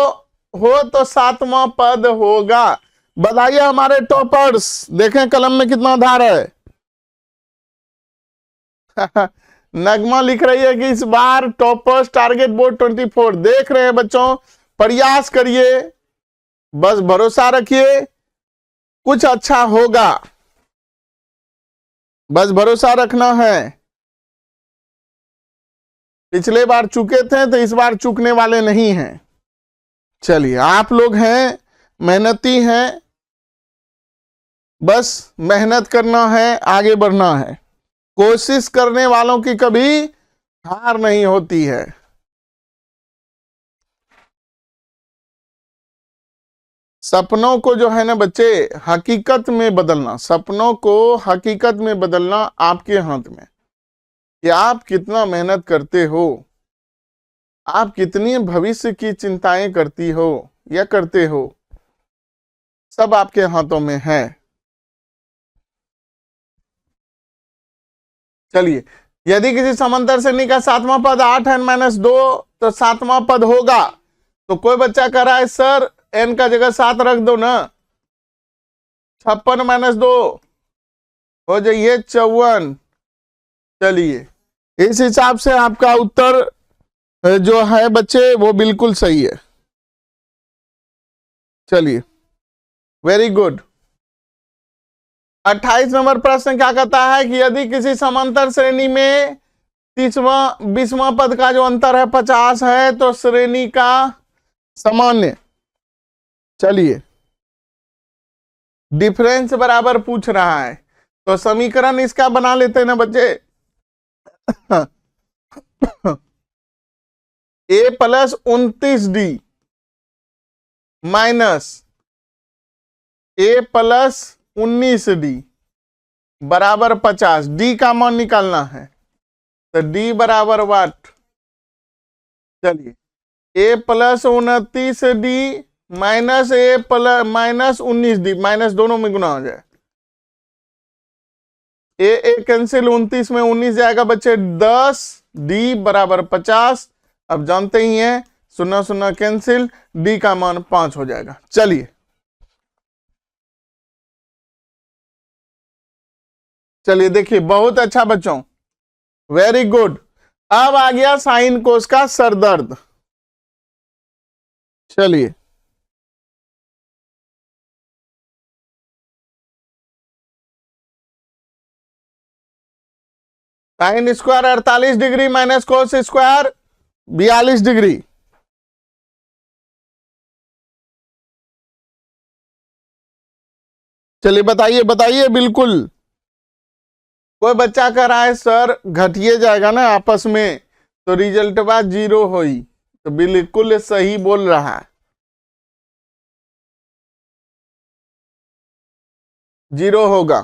हो तो सातवां पद होगा। बताइए हमारे टॉपर्स, देखें कलम में कितना धार है। नगमा लिख रही है कि इस बार टॉपर्स टारगेट बोर्ड 24 देख रहे हैं बच्चों, प्रयास करिए, बस भरोसा रखिए, कुछ अच्छा होगा, बस भरोसा रखना है। पिछले बार चुके थे तो इस बार चूकने वाले नहीं हैं। चलिए, आप लोग हैं, मेहनती हैं, बस मेहनत करना है, आगे बढ़ना है। कोशिश करने वालों की कभी हार नहीं होती है। सपनों को जो है ना बच्चे, हकीकत में बदलना, सपनों को हकीकत में बदलना आपके हाथ में, कि आप कितना मेहनत करते हो, आप कितनी भविष्य की चिंताएं करती हो या करते हो, सब आपके हाथों में है। चलिए, यदि किसी समांतर श्रेणी का सातवां पद 8n-2 तो सातवां पद होगा। तो कोई बच्चा कह रहा है सर n का जगह 7 रख दो ना, 56-2 हो जाइए 54। चलिए, इस हिसाब से आपका उत्तर जो है बच्चे वो बिल्कुल सही है। चलिए, वेरी गुड। 28 नंबर प्रश्न क्या कहता है कि यदि किसी समांतर श्रेणी में 20वां पद का जो अंतर है 50 है तो श्रेणी का सामान्य। चलिए, डिफरेंस बराबर पूछ रहा है तो समीकरण इसका बना लेते हैं ना बच्चे। a + 29d minus a + 19d बराबर 50। d का मान निकालना है तो d बराबर वाट। चलिए, a + 29d minus a + 19d, minus दोनों में गुना हो जाए, a कैंसिल, 29 में 19 जाएगा बच्चे 10, d बराबर 50। अब जानते ही हैं, 0 कैंसिल, d का मान 5 हो जाएगा। चलिए, चलिए देखिए, बहुत अच्छा बच्चों, वेरी गुड। अब आ गया साइन कोस का सरदर्द। चलिए, sine square 48 degree minus cos square 42 degree. चलिए बताइए, बताइए बिल्कुल। कोई बच्चा कह रहा है सर घटिए जाएगा ना आपस में तो रिजल्ट बाद 0 होई, तो बिल्कुल सही बोल रहा है, 0 होगा।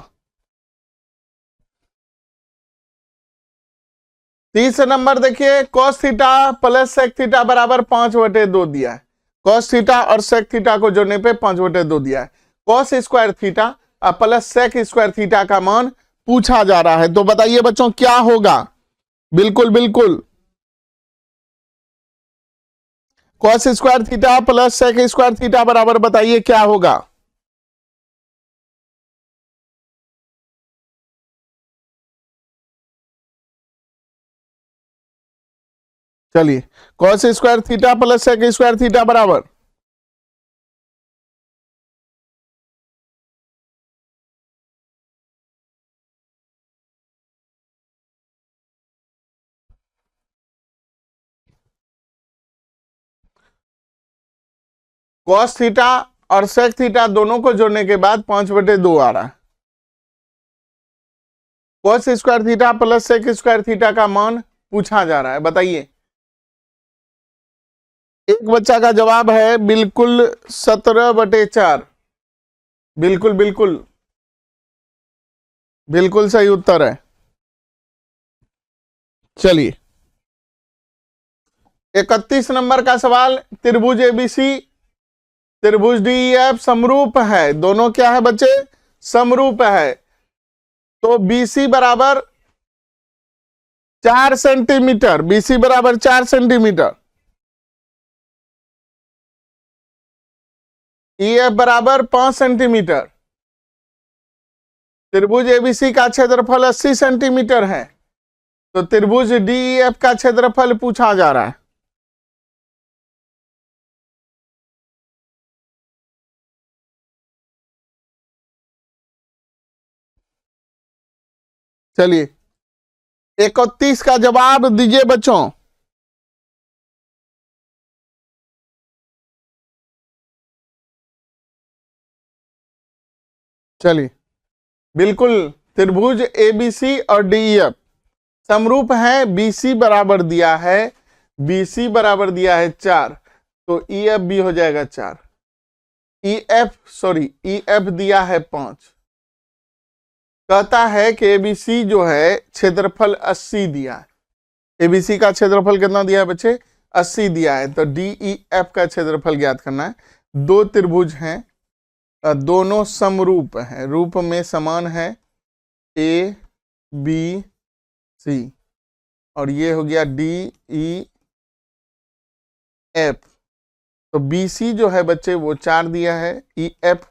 30 नंबर देखिए, cos theta plus sec theta बराबर 5/2 दिया है। cos थीटा और sec थीटा को जोड़ने पे 5/2 दिया है। cos square theta plus sec square theta का मान पूछा जा रहा है, तो बताइए बच्चों क्या होगा? बिल्कुल बिल्कुल, cos square theta plus sec square theta बराबर, बताइए क्या होगा? चलिए, cos square theta plus sec square theta बराबर, cos थीटा और sec थीटा दोनों को जोड़ने के बाद 5/2 आ रहा है। cos square theta plus sec square theta का मान पूछा जा रहा है, बताइए। एक बच्चा का जवाब है बिल्कुल 17/4। बिल्कुल बिल्कुल बिल्कुल सही उत्तर है। चलिए 31 नंबर का सवाल, त्रिभुज एबीसी, त्रिभुज डीईएफ समरूप है, दोनों क्या है बच्चे, समरूप है। तो बीसी बराबर 4 सेंटीमीटर, बीसी बराबर 4 सेंटीमीटर, ईएफ बराबर 5 सेंटीमीटर, त्रिभुज एबीसी का क्षेत्रफल 80 सेंटीमीटर है, तो त्रिभुज डीईएफ का क्षेत्रफल पूछा जा रहा है। चलिए 31 का जवाब दीजिए बच्चों। चलिए बिल्कुल, त्रिभुज एबीसी और डीईएफ समरूप है, बीसी बराबर दिया है, बीसी बराबर दिया है 4, तो ईएफ भी हो जाएगा 4, ईएफ दिया है 5। कहता है कि एबीसी जो है क्षेत्रफल 80 दिया है, एबीसी का क्षेत्रफल कितना दिया है बच्चे, 80 दिया है, तो डीईएफ का क्षेत्रफल ज्ञात करना है। दो त्रिभुज हैं, दोनों समरूप हैं, रूप में समान है, ए बी सी, और ये हो गया डी ई एफ। तो बी सी जो है बच्चे वो 4 दिया है, ई एफ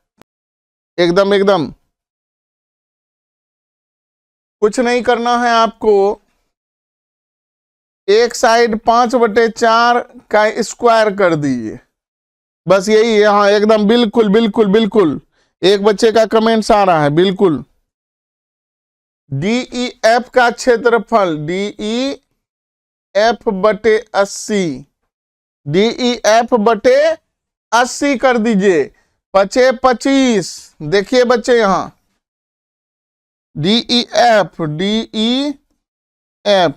एकदम एकदम कुछ नहीं करना है आपको, एक साइड 5/4 का स्क्वायर कर दीजिए, बस यही है। हाँ एकदम बिल्कुल बिल्कुल बिल्कुल, एक बच्चे का कमेंट्स आ रहा है, बिल्कुल। डीईएफ का क्षेत्रफल डीईएफ बटे 80, डीईएफ बटे 80 कर दीजिए, 25, देखिए बच्चे यहां डीईएफ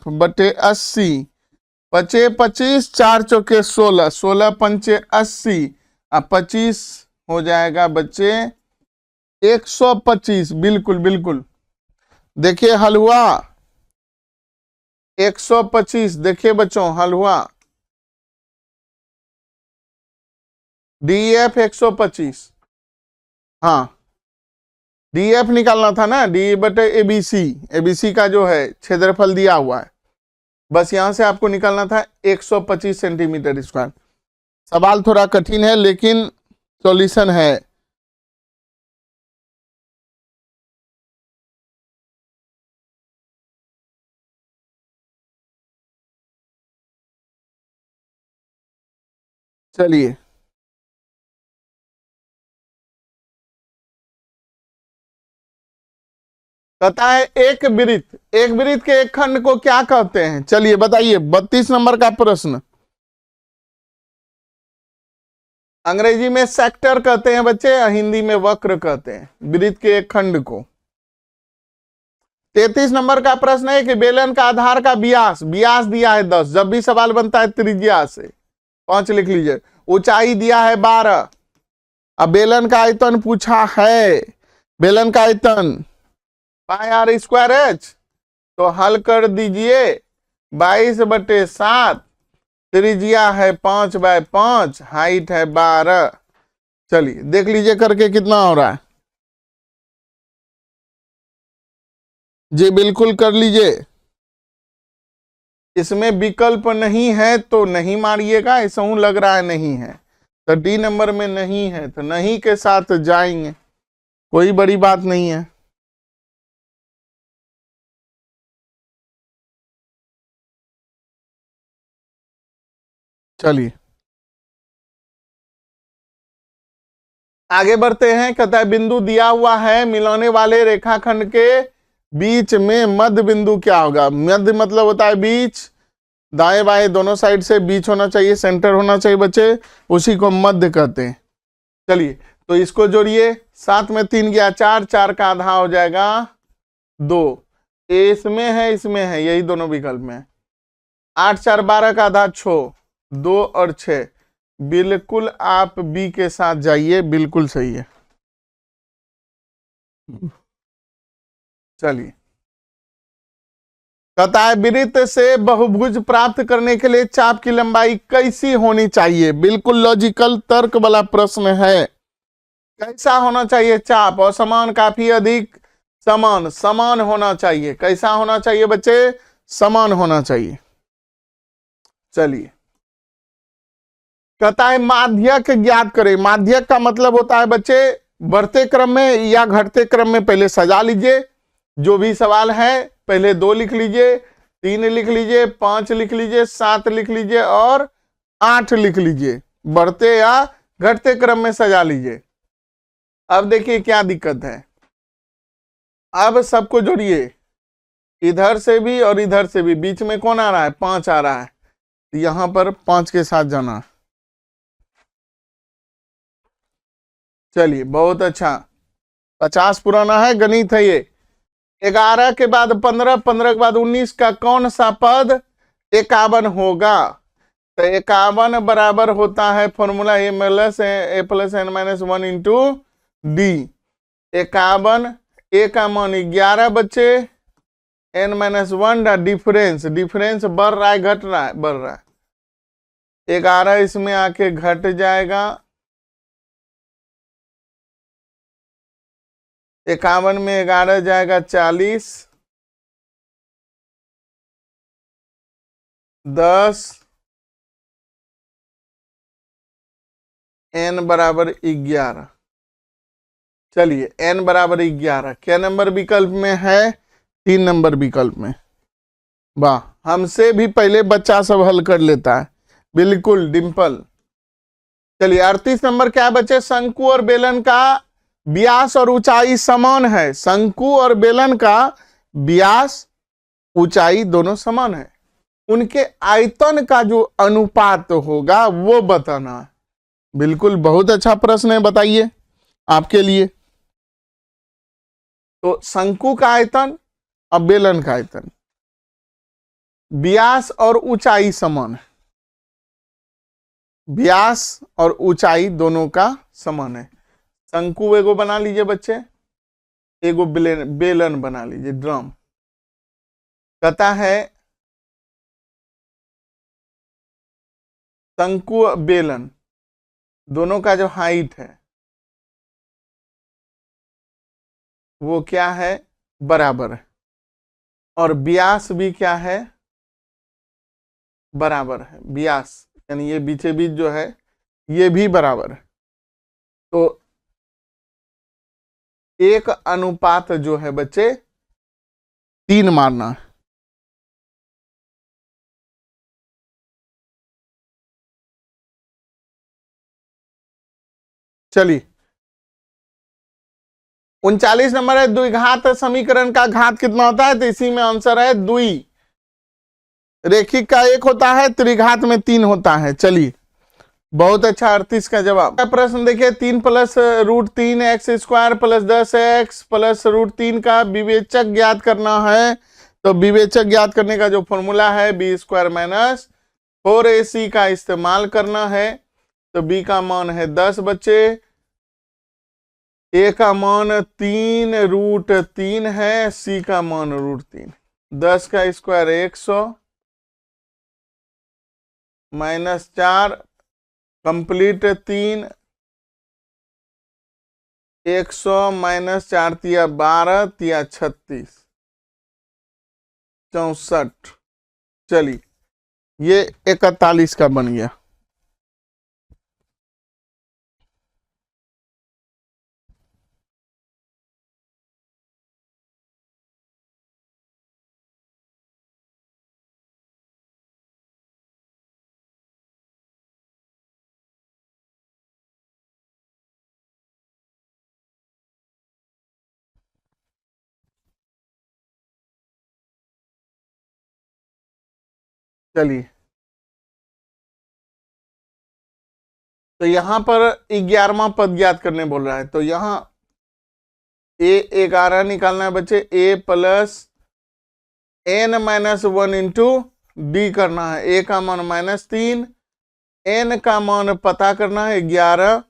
बटे 80, 25, 4 चौके 16, 16 पंचे 80, अब 25 हो जाएगा बच्चे 125, बिल्कुल बिल्कुल। देखिए हल हुआ 125, देखिए बच्चों हल हुआ, डीएफ 125, हाँ डीएफ निकालना था ना, डी बटे एबीसी, एबीसी का जो है क्षेत्रफल दिया हुआ है, बस यहां से आपको निकालना था 125 सेंटीमीटर स्क्वायर। सवाल थोड़ा कठिन है लेकिन सॉल्यूशन है। चलिए कहता है एक वृत्त के एक खंड को क्या कहते हैं, चलिए बताइए। 32 नंबर का प्रश्न, अंग्रेजी में सेक्टर कहते हैं बच्चे, हिंदी में वक्र कहते हैं वृत्त के एक खंड को। 33 नंबर का प्रश्न है कि बेलन का आधार का व्यास, व्यास दिया है 10, जब भी सवाल बनता है त्रिज्या से 5 लिख लीजिए, ऊंचाई दिया है 12, अब बेलन का आयतन पूछा है, बेलन का आयतन πr²h, तो हल कर दीजिए 22/7, त्रिज्या है 5/5, हाइट है 12। चलिए देख लीजिए करके कितना हो रहा है, जी बिल्कुल कर लीजिए। इसमें विकल्प नहीं है तो नहीं मारिएगा, ऐसा लग रहा है नहीं है, तो डी नंबर में नहीं है तो नहीं के साथ जाएंगे, कोई बड़ी बात नहीं है। चलिए आगे बढ़ते हैं। कहता है बिंदु दिया हुआ है, मिलाने वाले रेखाखंड के बीच में मध्य बिंदु क्या होगा, मध्य मतलब होता है बीच, दाएं बाएं दोनों साइड से बीच होना चाहिए, सेंटर होना चाहिए बच्चे, उसी को मध्य कहते हैं। चलिए तो इसको जोड़िए, 7 में 3 गया 4, 4 का आधा हो जाएगा 2, इसमें है इसमें है, यही दोनों विकल्प में। 8 4 12 का आधा 6, 2 और 6, बिल्कुल आप बी के साथ जाइए, बिल्कुल सही है। चलिए, कहता है वृत्त से बहुभुज प्राप्त करने के लिए चाप की लंबाई कैसी होनी चाहिए। बिल्कुल लॉजिकल तर्क वाला प्रश्न है। कैसा होना चाहिए चाप? असमान, काफी, अधिक, समान। समान होना चाहिए। कैसा होना चाहिए बच्चे? समान होना चाहिए। चलिए, कहता है माध्यक ज्ञात करें। माध्यक का मतलब होता है बच्चे बढ़ते क्रम में या घटते क्रम में। पहले सजा लीजिए, जो भी सवाल है पहले 2 लिख लीजिए, 3 लिख लीजिए, 5 लिख लीजिए, 7 लिख लीजिए और 8 लिख लीजिए। बढ़ते या घटते क्रम में सजा लीजिए। अब देखिए क्या दिक्कत है। अब सबको जोड़िए, इधर से भी और इधर से भी। बीच में कौन आ रहा है? 5 आ रहा है, यहां पर 5 के साथ जाना। चलिए, बहुत अच्छा। 50 पुराना है, गणित है ये। 11 के बाद 15, 15 के बाद 19 का कौन सा पद 51 होगा? तो 51 बराबर होता है formula A plus N minus 1 into D. 51, A का मान 11 बच्चे, एन माइनस 1 का डिफरेंस। डिफरेंस बढ़ रहा है घट रहा है? बढ़ रहा है। 11 इसमें आके घट जाएगा। 51 में 11 जाएगा 40, 10, n बराबर 11। चलिए, n बराबर 11 क्या नंबर विकल्प में है? 3 नंबर विकल्प में। वाह, हमसे भी पहले बच्चा सब हल कर लेता है। बिल्कुल डिंपल। चलिए, 38 नंबर क्या है बच्चे? शंकु और बेलन का व्यास और ऊंचाई समान है। शंकु और बेलन का व्यास ऊंचाई दोनों समान है। उनके आयतन का जो अनुपात होगा वो बताना है। बिल्कुल, बहुत अच्छा प्रश्न है, बताइए आपके लिए। तो शंकु का आयतन और बेलन का आयतन, व्यास और ऊंचाई समान है। व्यास और ऊंचाई दोनों का समान है। शंकु एगो बना लीजिए बच्चे, एगो बेलन बना लीजिए, ड्रम। कहता है शंकु बेलन दोनों का जो हाइट है वो क्या है? बराबर है। और व्यास भी क्या है? बराबर है। व्यास यानी ये बीचे बीच जो है ये भी बराबर है। तो 1 अनुपात जो है बच्चे 3 मारना है। चलिए, 39 नंबर है द्विघात समीकरण का घात कितना होता है? तो इसी में आंसर है द्वि। रेखिक का 1 होता है, त्रिघात में 3 होता है। चलिए, बहुत अच्छा। 38 का जवाब। प्रश्न देखिए, 3 plus root 3 x square plus 10 x plus root 3 का विवेचक ज्ञात करना है। तो विवेचक ज्ञात करने का जो फॉर्मूला है बी स्क्वायर माइनस 4ac का इस्तेमाल करना है। तो b का मान है 10 बच्चे, a का मान 3 रूट 3 है, c का मान रूट 3। 10 का स्क्वायर 100 माइनस 4 कंप्लीट 3, 100 माइनस 4 तिया 12 तिया 36 64। चलिए, ये 41 का बन गया। चलिए, तो यहां पर 11वां पद ज्ञात करने बोल रहा है। तो यहां a11 निकालना है बच्चे। a plus n minus 1 into D करना है। a का मान -3, n का मान पता करना है 11,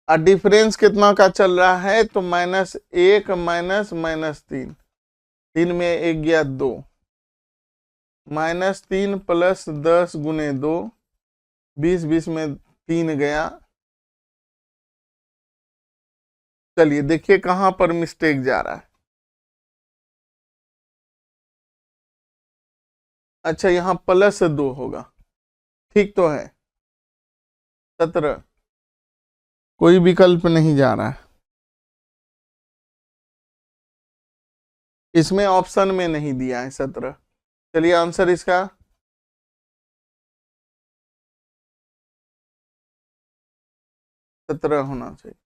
और डिफरेंस कितना का चल रहा है, तो -1 -3, 3 में 1 गया 2, -3 + 10 गुने 2, 20, 20 में 3 गया। चलिए देखिए कहां पर मिस्टेक जा रहा है। अच्छा यहाँ +2 होगा, ठीक तो है। 17, कोई विकल्प नहीं जा रहा है इसमें, ऑप्शन में नहीं दिया है 17। चलिए आंसर इसका 17 होना चाहिए।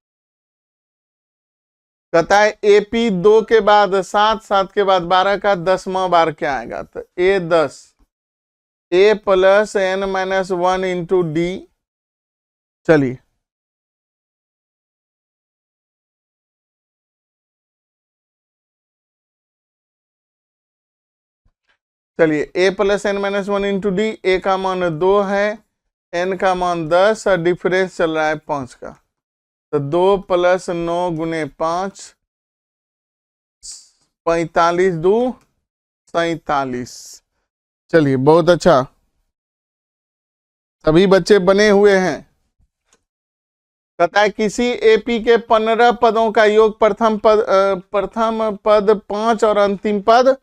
कहता है AP 2 के बाद 7, 7 के बाद 12 का 10वां बार क्या आएगा, तो A 10, A + n-1 into D। चलिए चलिए A + n-1 into D, A का मान 2 है, n का मान 10 और डिफरेंस चल रहा है 5 का, तो 2 + 9 गुने 5, 45 2 47। चलिए बहुत अच्छा, सभी बच्चे बने हुए हैं। कहता है किसी AP के 15 पदों का योग प्रथम पद 5 और अंतिम पद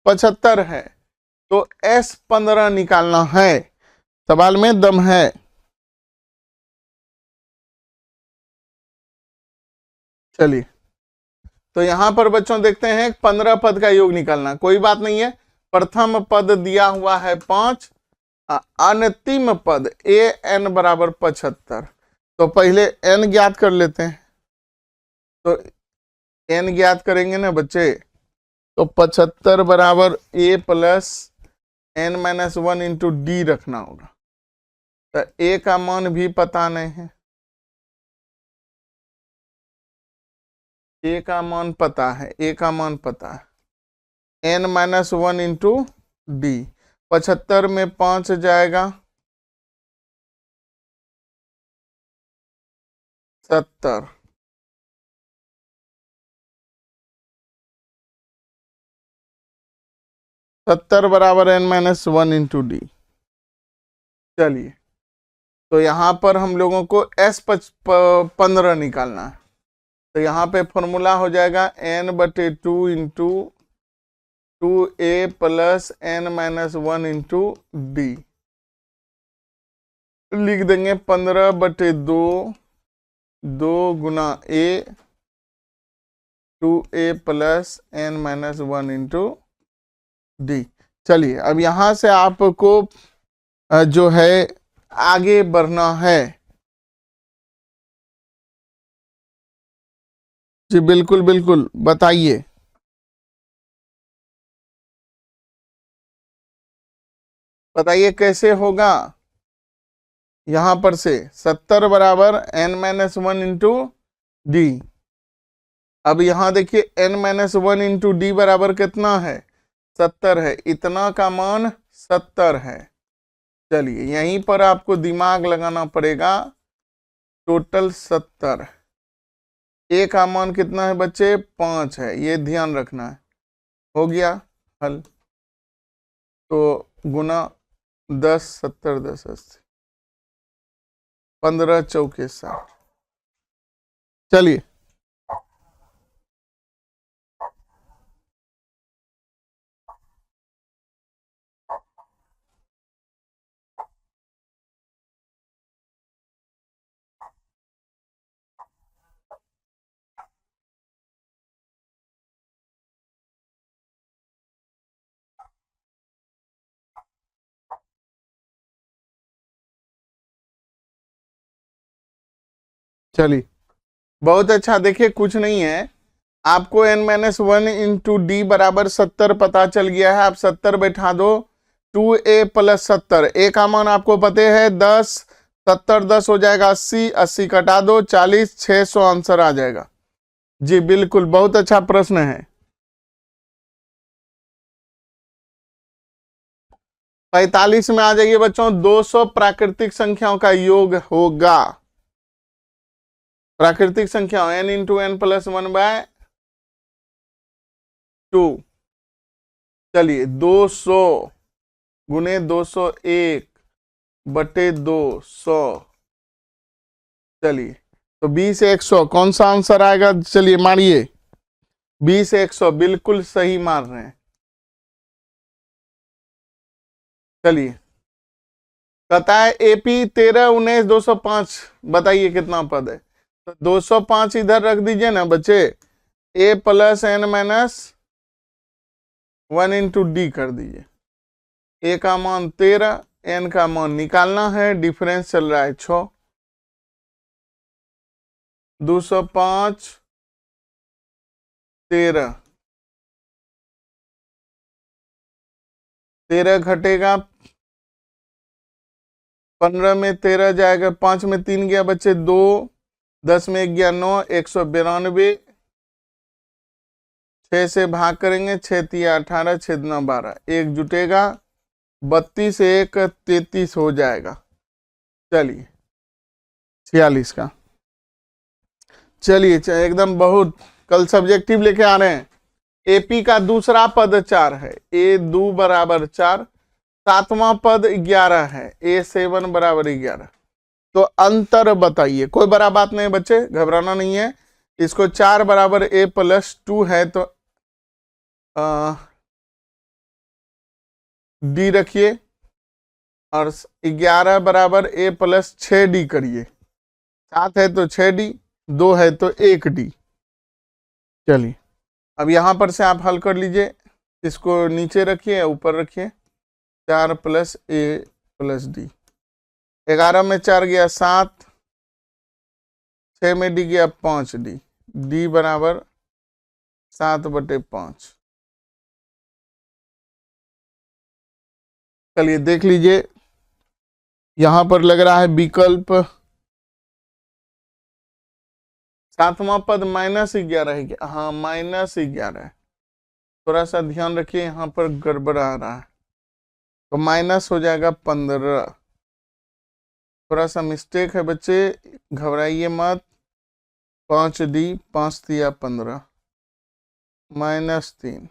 75 है, तो S15 निकालना है। सवाल में दम है। चलिए तो यहां पर बच्चों देखते हैं 15 पद का योग निकालना, कोई बात नहीं है। प्रथम पद दिया हुआ है 5, अंतिम पद AN = 75, तो पहले n ज्ञात कर लेते हैं। तो n ज्ञात करेंगे ना बच्चे, तो 75 = A + n-1 इंटू D रखना होगा। तो A का मान भी पता नहीं है, A का मान पता है, A का मान पता है, n-1 इंटू D। 75 में 5 जाएगा 70, = n-1 इंटू D। चलिए तो यहां पर हम लोगों को S15 निकालना है, तो यहाँ पे फॉर्मूला हो जाएगा n/2 into 2A + n-1 into D। लिख देंगे 15/2, 2 गुना A, 2A + n-1 into D। चलिए अब यहां से आपको जो है आगे बढ़ना है। जी बिल्कुल बिल्कुल, बताइए। बताइए कैसे होगा। यहां पर से 70 = n-1 इंटू D। अब यहां देखिए n-1 इंटू D बराबर कितना है, 70 है, इतना का मान 70 है। चलिए यहीं पर आपको दिमाग लगाना पड़ेगा, टोटल 70। A का मान कितना है बच्चे, 5 है, ये ध्यान रखना है। हो गया हल, तो गुना 10, 70 10 80, 15 चौके 60। चलिए चलिए बहुत अच्छा। देखिए कुछ नहीं है, आपको n-1 इंटू D = 70 पता चल गया है। आप 70 बैठा दो, 2A + 70, A का मान आपको पता है 10, 70 10 हो जाएगा 80, 80 कटा दो 40, 600 आंसर आ जाएगा। जी बिल्कुल, बहुत अच्छा प्रश्न है। 45 में आ जाइए बच्चों, 200 प्राकृतिक संख्याओं का योग होगा। प्राकृतिक संख्या n इंटू एन प्लस 1/2। चलिए 200 गुने 201 बटे 200। चलिए तो 20 100 कौन सा आंसर आएगा? चलिए मारिए। 20 100 बिल्कुल सही मार रहे हैं। चलिए कहता है एपी 13 19 205, बताइए कितना पद है? तो 205 इधर रख दीजिए ना बच्चे, A plus N minus 1 into D कर दीजिए। ए का मान 13, एन का मान निकालना है, डिफरेंस चल रहा है 6। 205 13 घटेगा 15 में 13 जाएगा, 5 में 3 गया बच्चे 2, 10 में 1 गया 9, 192। 6 से भाग करेंगे, 6 तिया 18, 6 दूना 12, 1 जुटेगा 32, 1 33 हो जाएगा। चलिए 46 का। चलिए एकदम बहुत कल सब्जेक्टिव लेके आ रहे हैं। एपी का दूसरा पद 4 है, ए 2 बराबर 4, सातवां पद 11 है, ए 7 बराबर 11। तो अंतर बताइए। कोई बड़ा बात नहीं बच्चे, घबराना नहीं है। इसको 4 बराबर ए प्लस 2 है तो डी रखिए, और 11 बराबर ए प्लस 6 डी करिए। 7 है तो 6 डी, 2 है तो 1 डी। चलिए अब यहां पर से आप हल कर लीजिए। इसको नीचे रखिए, ऊपर रखिए। 4 प्लस ए प्लस डी। 11 में 4 गया 7, 6 में डी गया 5 डी, डी बराबर 7 बटे 5। चलिए देख लीजिए, यहां पर लग रहा है विकल्प। सातवां पद -11 है क्या? हाँ -11 है। थोड़ा सा ध्यान रखिए, यहाँ पर गड़बड़ आ रहा है, तो माइनस हो जाएगा 15। थोड़ा सा मिस्टेक है बच्चे, घबराइए मत। 5 डी, 5 दिया 15, -3,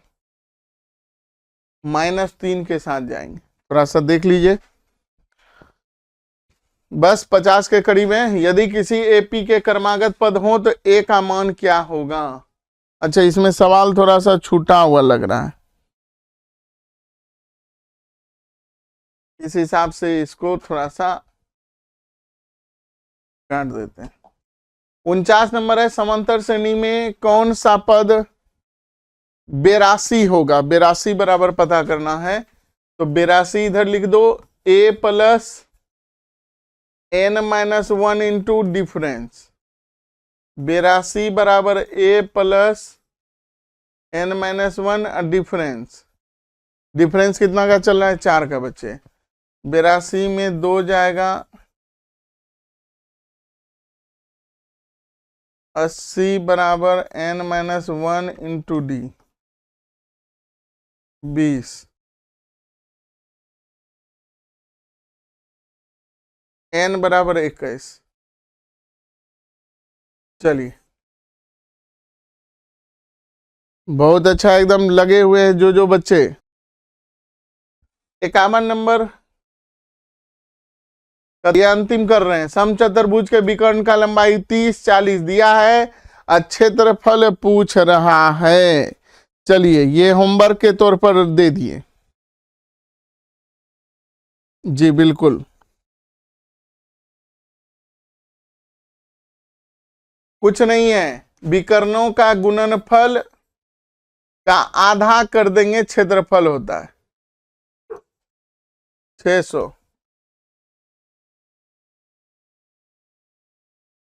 -3 के साथ जाएंगे। थोड़ा सा देख लीजिए, बस 50 के करीब है। यदि किसी एपी के क्रमागत पद हो तो ए का मान क्या होगा? अच्छा इसमें सवाल थोड़ा सा छूटा हुआ लग रहा है, इस हिसाब से इसको थोड़ा सा काट देते हैं। 49 नंबर है, समांतर श्रेणी में कौन सा पद 82 होगा? 82 बराबर पता करना है, तो 82 इधर लिख दो, A plus N minus 1 into difference. 82 बराबर A plus N minus 1 difference. Difference कितना का चल रहा है? 4 का बच्चे। 82 में 2 जाएगा, 80 बराबर n minus 1 into d, 20। N बराबर 21। चलिए बहुत अच्छा, एकदम लगे हुए हैं जो बच्चे। 51 नंबर ये अंतिम कर रहे हैं। समचतुर्भुज के विकर्ण का लंबाई 30 40 दिया है, क्षेत्रफल पूछ रहा है। चलिए ये होमवर्क के तौर पर दे दिए जी, बिल्कुल। कुछ नहीं है, विकर्णों का गुणनफल का आधा कर देंगे, क्षेत्रफल होता है 600।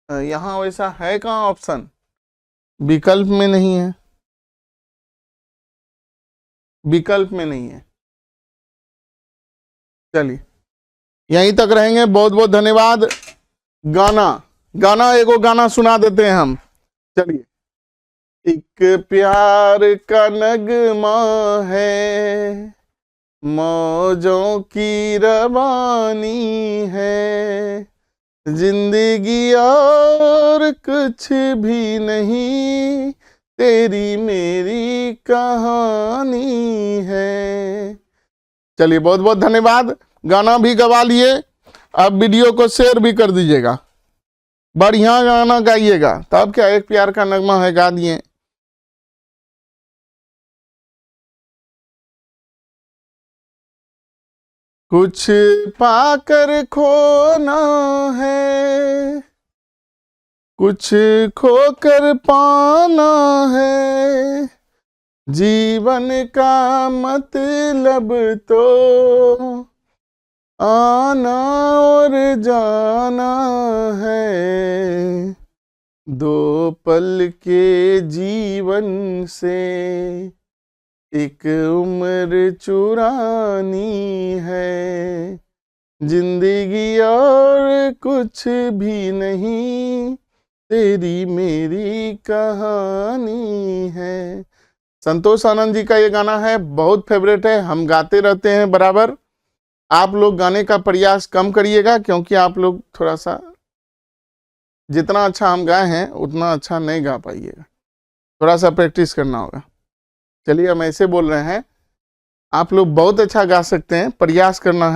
यहां वैसा है कहां ऑप्शन? विकल्प में नहीं है, विकल्प में नहीं है। चलिए यहीं तक रहेंगे, बहुत बहुत धन्यवाद। गाना एगो गाना सुना देते हैं हम। चलिए, एक प्यार का नगमा है, मौजों की रवानी है, जिंदगी और कुछ भी नहीं, तेरी मेरी कहानी है। चलिए बहुत बहुत धन्यवाद। गाना भी गवा लिए, अब वीडियो को शेयर भी कर दीजिएगा। बढ़िया गाना गाइएगा, तब क्या एक प्यार का नगमा है, गा दिए। कुछ पाकर खोना है, कुछ खोकर पाना है, जीवन का मतलब तो आना और जाना है। दो पल के जीवन से एक उम्र चुरानी है। जिंदगी और कुछ भी नहीं, तेरी मेरी कहानी है। संतोष आनंद जी का ये गाना है, बहुत फेवरेट है, हम गाते रहते हैं बराबर। आप लोग गाने का प्रयास कम करिएगा, क्योंकि आप लोग थोड़ा सा, जितना अच्छा हम गाए हैं उतना अच्छा नहीं गा पाइएगा, थोड़ा सा प्रैक्टिस करना होगा। चलिए हम ऐसे बोल रहे हैं, आप लोग बहुत अच्छा गा सकते हैं, प्रयास करना है।